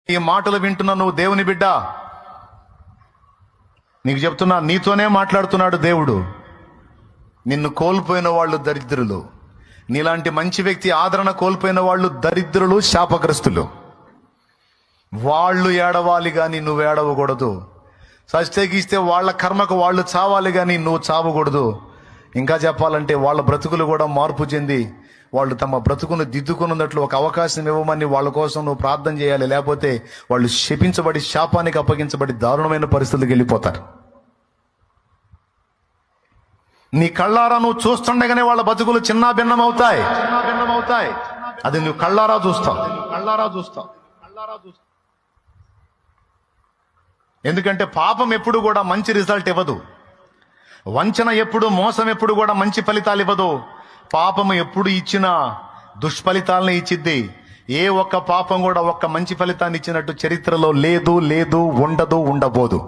ఈ మాటలు వింటున్న నువ్వు దేవుని బిడ్డ, నీకు చెప్తున్నా, నీతోనే మాట్లాడుతున్నాడు దేవుడు. నిన్ను కోల్పోయిన వాళ్ళు దరిద్రులు, నీలాంటి మంచి వ్యక్తి ఆదరణ కోల్పోయిన వాళ్ళు దరిద్రులు, శాపగ్రస్తులు. వాళ్ళు ఏడవాలి కానీ నువ్వు ఏడవకూడదు. సస్తేగిస్తే వాళ్ళ కర్మకు వాళ్ళు చావాలి కానీ నువ్వు చావకూడదు. ఇంకా చెప్పాలంటే వాళ్ళ బ్రతుకులు కూడా మార్పు చెంది వాళ్ళు తమ బ్రతుకును దిద్దుకున్నట్లు ఒక అవకాశం ఇవ్వమని వాళ్ళ కోసం నువ్వు ప్రార్థన చేయాలి. లేకపోతే వాళ్ళు శపించబడి శాపానికి అప్పగించబడి దారుణమైన పరిస్థితులకు వెళ్ళిపోతారు. నీ కళ్ళారా నువ్వు చూస్తుండగానే వాళ్ళ బతుకులు చిన్న భిన్నం అవుతాయి. అది నువ్వు కళ్ళారా చూస్తావు. ఎందుకంటే పాపం ఎప్పుడు కూడా మంచి రిజల్ట్ ఇవ్వదు. వంచన ఎప్పుడు, మోసం ఎప్పుడు కూడా మంచి ఫలితాలు ఇవ్వదు. పాపము ఎప్పుడు ఇచ్చినా దుష్ఫలితాలను ఇచ్చిద్ది. ఏ ఒక్క పాపం కూడా ఒక్క మంచి ఫలితాన్ని ఇచ్చినట్టు చరిత్రలో లేదు, ఉండదు, ఉండబోదు.